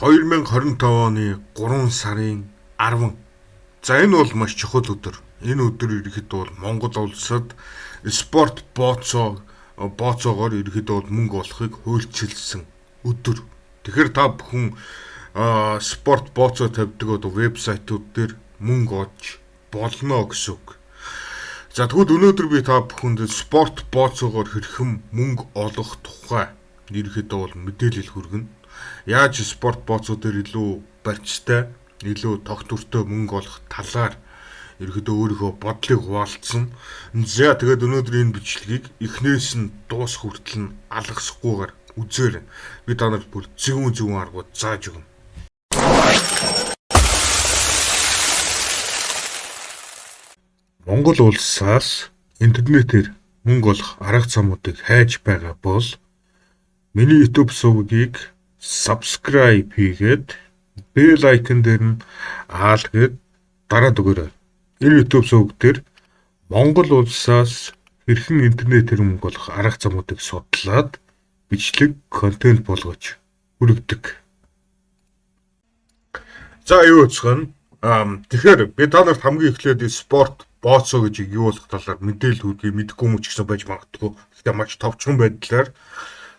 2025 оны 3 сарын 10. За энэ бол маш чухал өдөр. Энэ өдөр ерөнхийдөө бол Монгол улсад спорт бооцоогоор ерөнхийдөө бол мөнгө олохыг хуульчилсан өдөр. Тэгэхээр та бүхэн спорт бооцоо тавьдаг одоо вебсайтууд дээр мөнгө олж болно гэсэн үг. За тэгвэл өнөөдөр би та бүхэнд спорт бооцоогоор хэрхэн мөнгө олох тухай ерөнхийдөө бол мэдээлэл хүргэнэ. Яаж спорт бооцоо дээр илүү барьцтай, илүү тогтвортой мөнгө олох талаар ерөөдөө өөрийнхөө бодлыг хуваалцсан. За тэгээд өнөөдөр энэ бичлэгийг эхнээс нь дуус хүртэл нь алгасахгүйгээр үзээрэй. Би та нарт бүр зөвүүн аргууд зааж өгнө. Монгол улсаас интернетээр мөнгө олох арга замуудыг хайж байгаа бол миний YouTube сувгийг subscribe хийгээд bell icon дээр нь аалгээд дараад өгөөрэй. Энэ YouTube сувг дээр Монгол улсаас хэрхэн интернетээр мөнгө олох арга замуудыг судлаад бичлэг контент болгож хүргэдэг. За юу гэвэл тэгэхээр би та нарт хамгийн эхлээд спорт бооцоо гэж юу болох талаар мэдээлэл хүргэе, мэдэхгүй юм ч гэсэн байж магадгүй. Гэхдээ маш товчхон байдлаар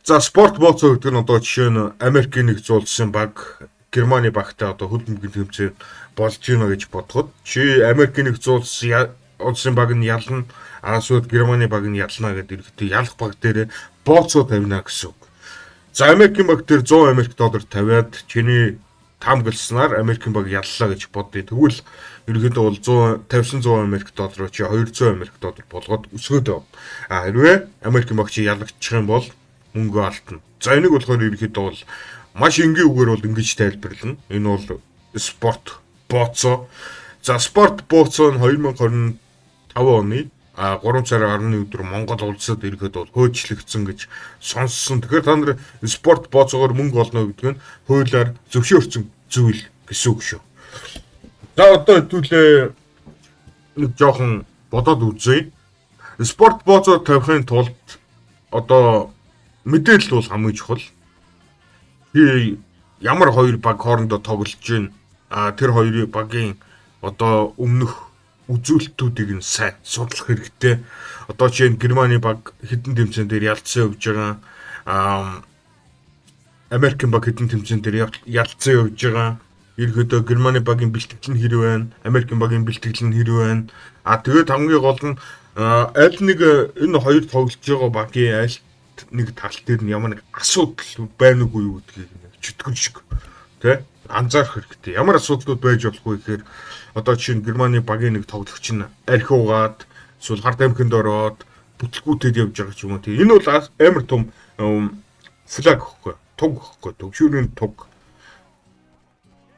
за спорт бооцоо гэдэг нь одоо жишээ нь Америкийн нэгдсэн улсын баг, Германы багтай одоо хөдөлмөрийн тэмцээн болж гинэ гэж бодоход чи Америкийн нэгдсэн улсын баг нь ялна, эсвэл Германы баг нь ялна гэдэг ихтэй ялах баг дээр бооцоо тавина гэсэн үг. За Америкийн баг дээр 100 Америк доллар тавиад чиний таамагласнаар Америкийн баг яллаа гэж бодъё. Тэгвэл ерөнхийдөө бол 100 Америк доллар чи 200 Америк доллар болгоод өсгөөд яв. Хэрвээ Америкийн баг чи ялагдчих юм бол мөнгө алдна. За энийг болохоор ерөнхийдөө бол маш энгийн үгээр бол ингэж тайлбарлана. Энэ бол спорт бооцоо. За спорт бооцоо нь 2025 оны 3 сарын 10-ны өдөр Монгол улсад ерөнхийдөө бол хөөцлөгдсөн гэж сонссон. Тэгэхээр та нар спорт бооцоогоор мөнгө олно гэдэг нь хуулиар зөвшөөрсөн зүйл гэсэн үг шүү. За одоо хэдүүлээ нэг жоохон бодоод үзье. Спорт бооцоо тавихын тулд одоо мэдээлэл бол хамгийн чухал. Ямар хоёр баг хоорондоо тоглож байна. Тэр хоёрын багийн одоо өмнөх үзүүлэлтүүдийг нь сайн судлах хэрэгтэй. Одоо чинь Германы баг хэдэн тэмцээн дээр ялцсан явж байгаа. Америкийн баг хэдэн тэмцээн дээр ялцсан явж байгаа. Ерөнхийдөө Германы багийн бэлтгэл нь хэрэг байна. Америкийн багийн бэлтгэл нь хэрэг байна. Тэгээд хамгийн гол нь аль нэг энэ хоёр тоглож байгаа багийн аль нэг тал дээр нь ямар нэг асуудал байна уугүй юу гэдгийг чөтгөн шиг тий анзаарах хэрэгтэй. Ямар асуудлууд байж болох вэ гэхээр одоо чинь Германы багийн нэг тоглогч нь архи угаад эсвэл хард амхинд ороод бүтлгүүтэд явж байгаа ч юм уу тий. Энэ бол амар том флаг гэхгүй, туг гэхгүй, төгшүүрийн туг.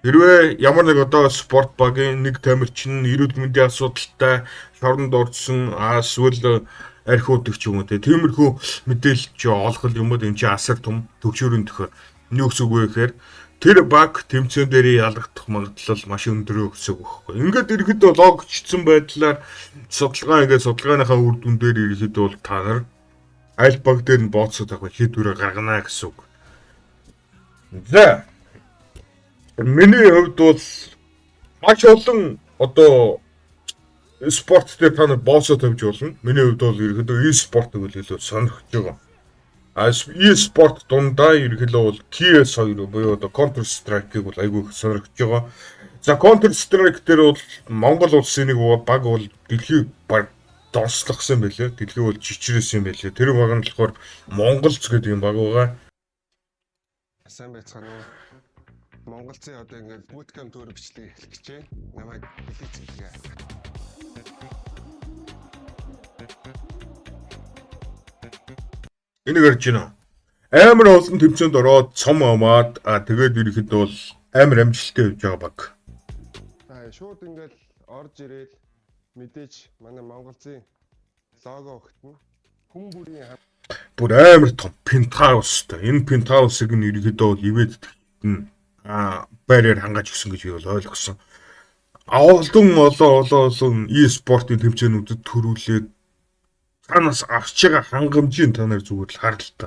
Хэрвээ ямар нэг одоо спорт багийн нэг тамирчин эрүүл мэндийн асуудалтай шоронд орсон эсвэл архиудаг ч юм уу тий. Тиймэрхүү мэдээлэл чи олох юм бол энэ чи асар том төгшүүрийн төхөө. Юу гэсэн үг вэ гэхээр тэр баг тэмцээн дээр ялагдах магадлал маш өндөр гэсэн үг байхгүй. Ингээд ерөөдөө логчсон байдлаар судалгааныхаа үр дүн дээр ерөөдөө бол та нар аль баг дээр нь бооцоод авах шийдвэрээ гаргана гэсэн үг. За миний хувьд бол маш олон одоо спорт дээр та нар бооцоо тавьж болно. Миний хувьд бол ерөөдөө e-спорт гэж илүү сонирхож байгаа. E-спорт дундаа ерөнхийдөө бол CS2 буюу одоо Counter Strike-ийг бол айгүй их сонирхож байгаа. За Counter Strike дээр бол Монгол улсын нэг баг бол дэлхийг донслогсон байлээ. Дэлхийг бол чичрээсэн байлээ. Тэр баг нь болохоор Монголц гэдэг юм баг байгаа. Сайн байцгаана уу. Монголцын одоо ингээд bootcamp төр бичлэг эхлэх гэж байна. Намайг хэлээцгээ. Энийг харж байна. Амар олон тэмцээнд ороод цом амаад тэгээд ерөөхдөө бол амар амжилттай явж байгаа баг. Шууд ингээл орж ирээл мэдээж манай Монголын лого өгтөн хүн бүрийн бүр амар том пентхаустай. Энэ пентхаусыг нь ерөөхдөө бол ивэд байраар хангаж өгсөн гэж би бол ойлгосон. Олон e-спортын тэмцээнүүдэд төрүүлээд танаас авч байгаа хангамжийн та нар зүгээр л хараа л та.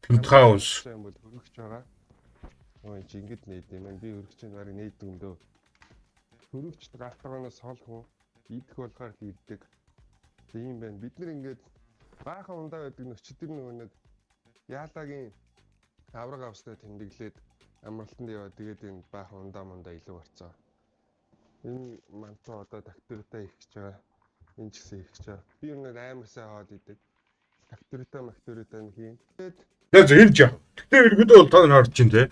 Пентхаус. Ой чи ингэж нээд юм байна. Би өргөч чинь нарыг нээдэг юм дөө. Хөрөвч галтгооноос хол хүн идэх болохоор л иддэг. Тийм байна. Бид нар ингээд баахан ундаа байдаг нөчтөр нөгөө нэг яалагийн авраг австай тэмдэглээд амралтанд яваа. Тэгээд энэ баахан ундаа мундаа илүү гарцаа. Энэ манцаа одоо доктортой их гэж байгаа. Энэ ч гэсэн их гэж байгаа. Би ер нь амар сайн хаад идэг. Доктортой хийн. Тэгээд энэ жаа. Гэтэ ерөөдөө бол та нар харж чинь те.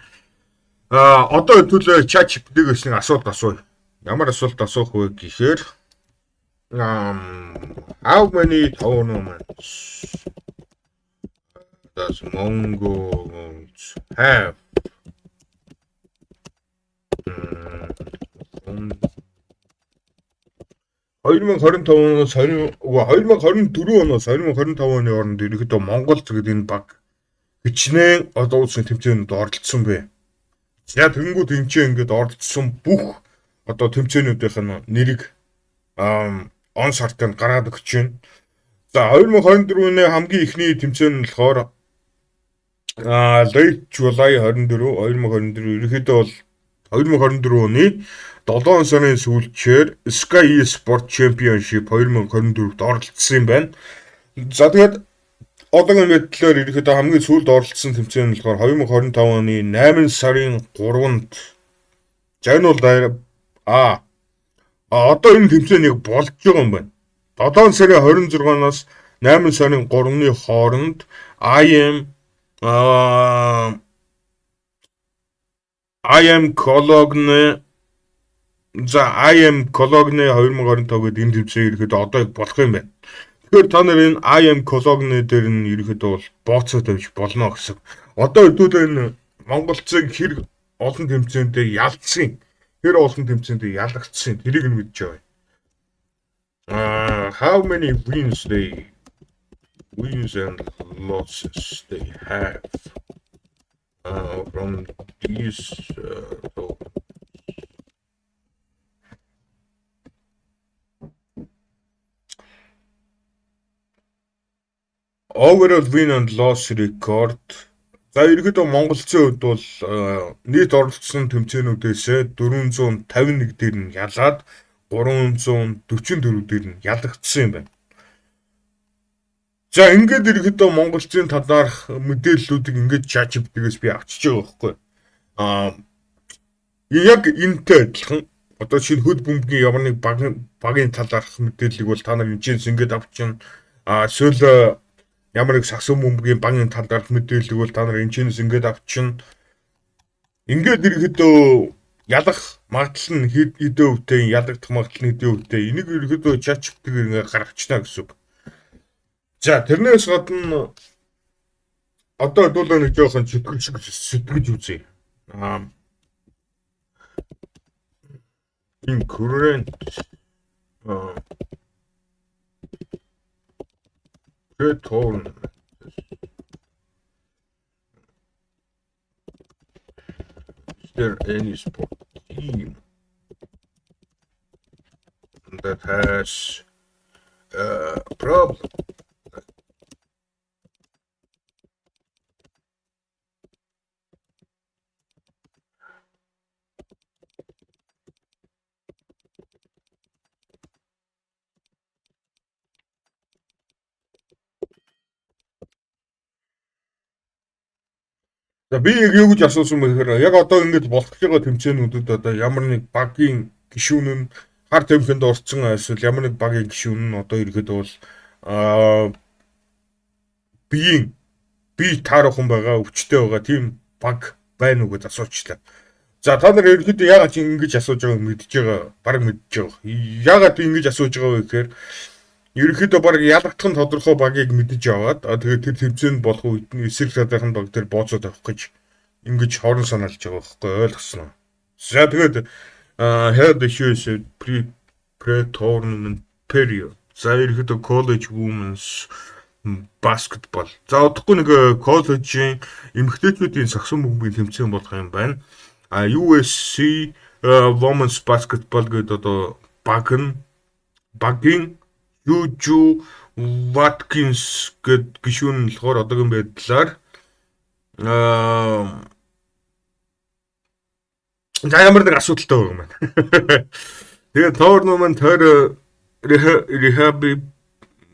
Одоо хэвлээ чат GPT-гээс нэг асуулт асууя. Ямар асуулт асуух вэ гэхээр how many tournaments does Mongols have? 2025-оноос 2024 оноос 2025 оны хооронд ерөнхийдөө Монголд гэдэг энэ баг хичнээн одоо улсын тэмцээнд оролцсон бэ. За тэгэнгүүт энэ чинь ингээд оролцсон бүх одоо тэмцээнүүдийн нэрийг он сартанд гаргаад өгч байна. За 2024 оны хамгийн ихний тэмцээн нь болохоор Late July 24 2024 ерөнхийдөө бол 2024 оны 7 сарын сүүлчээр Sky Sport Championship 2024-д оролцсон юм байна. За тэгээд одоогийн байдлаар ерөнхийдөө хамгийн сүүлд оролцсон тэмцээн нь болохоор 2025 оны 8 сарын 3-нд. За энэ бол одоо энэ тэмцээнийг болж байгаа юм байна. 7 сарын 26-наас 8 сарын 3-ны хооронд I am Cologne 2025 гэдэг энэ тэмцээн ерөөхдөө одоо болох юм байна. Тэгэхээр та нар энэ I am Cologne дээр нь ерөөхдөө бол бооцоо тавьж болно гэсэн. Одоо хэдүүлээ энэ Монголцыг хэр олон тэмцээндээ ялцсан. Хэр олон тэмцээндээ ялагдсан. Тэрийг нь мэдж байгаа. How many wins and losses they have from these overall win and loss record. За ерөнхийдөө Монголцын хувьд бол нийт оролцсон тэмцээнүүдээс 451 дээр нь ялаад 344 дээр нь ялагдсан юм байна. За ингээд ерөнхийдөө Монголцын талаарх мэдээллүүдийг ингээд ChatGPT-гээс би авчиж байгаа байхгүй. Яг энэтэй адилхан одоо шинэ хөд бөмбөгийн ямар нэг багийн талаарх мэдээллийг бол та нар энэчээс ингээд авчин сүүл ямар нэг сагсан бөмбөгийн багийн талаарх мэдээллийг бол та нар энэчээс ингээд авчин. Ингээд ерөнхийдөө ялах магадлал нь хэдэн өвтэй, ялагдах магадлал нь хэдэн өвтэй. Энийг ерөнхийдөө ChatGPT-гээр ингээд гаргачна гэсэн үг. За тэрнээс гадна одоо хэдүүлээ нэг жоохон сэтгэж үзье. In current tournament is there any sport team that has a problem? За би юу гэж асуусан бэ гэхээр яг одоо ингэж болох байгаа тэмцээнүүдэд одоо ямар нэг багийн гишүүн нь хар тамхинд орцсон эсвэл ямар нэг багийн гишүүн нь одоо ирэхэд бол бие таарах хүн байгаа, өвчтэй байгаа тийм баг байна уу гэж асуучлаа. За та нар ерөнхийдөө яагаад чи ингэж асууж байгааг мэдж байгаа, баг мэдж байгаа. Яагаад ингэж асууж байгаа вэ гэхээр ерөнхийдөө баг ялагдах нь тодорхой багийг мэдэж аваад тэгээд тэр тэмцээнд болох үед нь эсрэг талынхан баг тэр бооцоо тавих гэж ингэж хорон санаалж байгаа байхгүй ойлгосноо. За тэгээд head issues pre-tournament period. За ерөнхийдөө college women's basketball. За одохгүй нэг коллежийн эмэгтэйчүүдийн сагсан бөмбөгийн тэмцээн болох юм байна. USC women's basketball гэдэг одоо багийн Juju Watkins гэд гишүүн болохоор одоогийн байдлаар За ямар нэг асуудалтай байгаа юм байна. Тэгээд tournament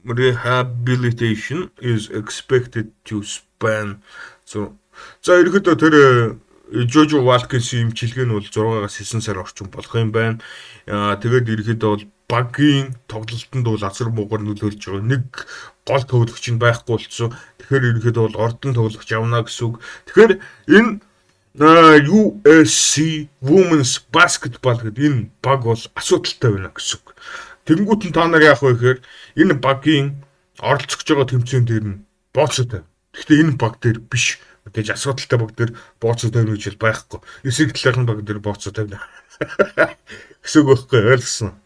rehabilitation is expected to span за ерөөдөө тэр Жожо Валкинсийн имчилгээ нь бол 6-аас 9 сар орчим болох юм байна. Тэгээд ерөөдөө бол багийн тоглолтод бол азар муугар нөлөөлж байгаа. Нэг гол тоглогч нь байхгүй болцсон. Тэгэхээр ерөөдөө бол ордон тоглогч явна гэсэн үг. Тэгэхээр энэ USC Women's Basketball гэдэг энэ баг бол асуудалтай байна гэсэн үг. Тэнгүүт нь та нар яах вэ гэхээр энэ багийн оролцож байгаа тэмцээн дээр нь бооцоотой. Гэхдээ энэ баг дээр биш. Тэгж асуудалтай баг дээр бооцоотой гэж хэл байхгүй. Эсрэг талын баг дээр бооцоотой байна. Гэсэн үг байхгүй ойлгосон.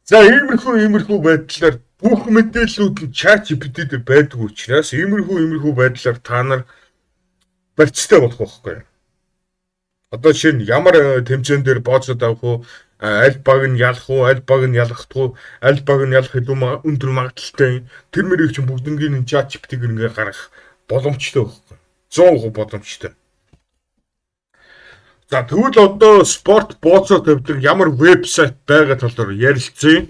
За иймэрхүү байдлаар бүх мэдээллүүд нь ChatGPT дээр байдаг учраас иймэрхүү байдлаар та нар барьцтай болох байхгүй. Одоо жишээ нь ямар тэмцээн дээр бооцоод авах уу, аль баг нь ялах уу, аль баг нь ялахдаггүй, аль баг нь ялах илүү өндөр магадaltaй тэр мөрийг чинь бүгднийг нь ChatGPT-гээр ингээ гаргах боломжтой байхгүй. 100% боломжтой. За тэгвэл одоо спорт бооцоо тавьдаг ямар вебсайт байгаа талаар ярилцъя.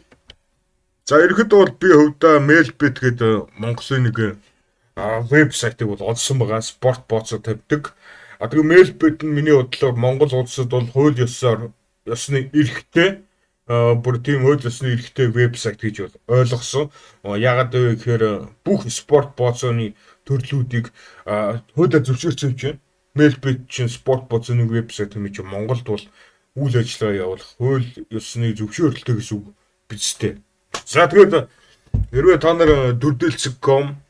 За ерөөдөө бол би хувьдаа Mailbit гэдэг Монголын нэг вебсайтыг бол олсон байгаа спорт бооцоо тавьдаг. Тэгээ Mailbit нь миний бодлоор Монгол улсад бол хууль ёсны эрхтэй бүр тийм хууль ёсны эрхтэй вебсайт гэж ойлгосон. Яагаад вэ гэхээр бүх спорт бооцооны төрлүүдийг хуулиар зөвшөөрсөн чинь Mailbit чинь спорт бооцооны вебсайт юм чинь Монголд бол үйл ажиллагаа явуулах хууль ёсны зөвшөөрөлтэй гэсэн үг бизтэй. За тэгээд хэрвээ та нар дүрдэлцэг.com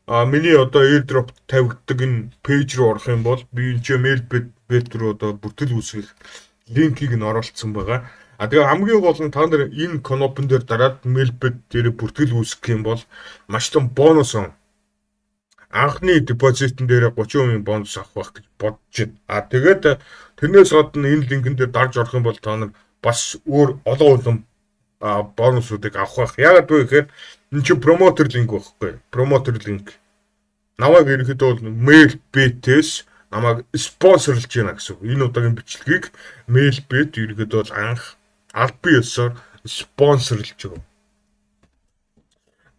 миний одоо airdrop тавигддаг энэ пэйж рүү орох юм бол би энэ чинь Mailbit рүү одоо бүртгэл үүсгэх линкийг нь оруулсан байгаа. Тэгээ хамгийн гол нь та нар энэ кнопн дээр дараад Mailbit дээр бүртгэл үүсгэх юм бол маш том бонус анхны депозитн дээр 30% бонус авах гэж бодож байна. Тэгээд тэрнээс гадна энэ линкэн дээр дарж орох юм бол та нар бас өөр олон улам бонусуудыг авах байх. Яагаад вэ гэхээр энэ чинь промотер линк байхгүй. Промотер линк. Намайг ерөөхдөө бол Mailbit-ээс намайг спонсорлж байна гэсэн. Энэ удаагийн бичлэгийг Mailbit ерөөхдөө бол анх аль бие ёсоор спонсорлж байгаа.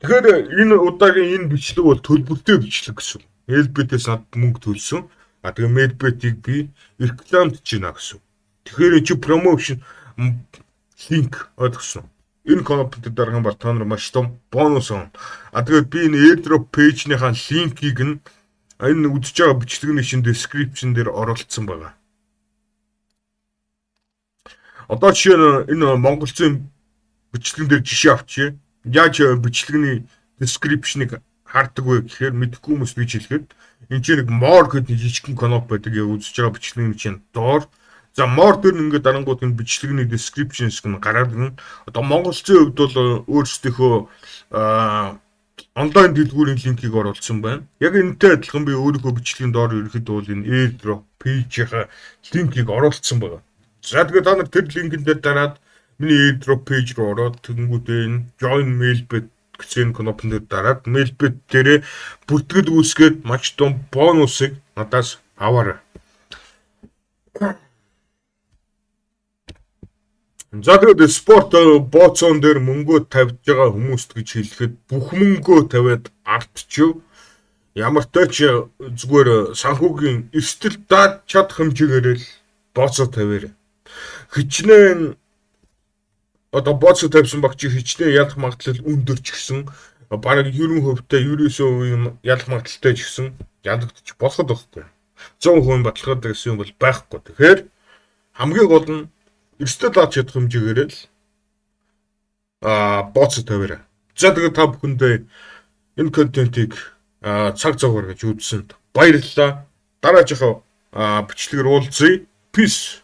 Тэгэхээр энэ удаагийн энэ бичлэг бол төлбөртэй бичлэг гэсэн. Mailbit-ээс над мөнгө төлсөн. Тэгээ Mailbit-ийг би рекламдж байна гэсэн. Тэгэхээр чи промошн линк ойлгосон. Энэ контент дараагийн бол та нар маш том бонус авна. Тэгээд би энэ airdrop page-ийнхаа линкийг нь энэ үзэж байгаа бичлэгний шин description дээр оруулсан байгаа. Одоо жишээ нь энэ монголчуудын бичлэгэн дээр жишээ авчие. Яаж бичлэгний description-ыг хардаг вэ гэхээр мэдэхгүй хүмүүс гэж хэлэхэд энэ чинь нэг more гэдэг жижигхэн кноп байдаг. Яг үзэж байгаа бичлэгний чинь доор. За more дээр ингээд дарангууд энэ бичлэгний description-с гэн гараад гэн. Одоо монголчуудын хувьд бол өөрсдийнхөө онлайн дэлгүүрийн линкийг оруулсан байна. Яг энэтэй адилхан би өөрийнхөө бичлэгийн доор ерөөхдөө бол энэ airdrop page-ийнхаа линкийг оруулсан байна. За тэгээд та нар тэр линкэн дээр дараад миний airdrop page руу ороод тэгэнгүүтээ энэ join Mailbit гэсэн кнопн дээр дараад Mailbit дээрээ бүртгэл үүсгээд маш том бонусыг надаас аваарай. За тэгээд спорт бооцоон дээр мөнгөө тавьж байгаа хүмүүст гэж хэлэхэд бүх мөнгөө тавиад артчих. Ямар ч зүгээр санхүүгийн эрсдэл даад чадах хэмжээгээр л бооцоо тавиарай. Хичнээн одоо бооцоо тавьсан багч хичнээн ялах магадлал өндөр ч гэсэн бараг 90% ялах магадлалтай ч гэсэн ялагдчих болоход байхгүй. 100% баталгаад гэсэн юм бол байхгүй. Тэгэхээр хамгийн гол нь эрсдэл даад чадах хэмжээгээр л бооцоо тавиарай. За тэгээд та бүхэндээ энэ контентийг цаг зав гаргаж үзсэнд баярлалаа. Дараагийнхаа бичлэгээр уулзъя. Peace.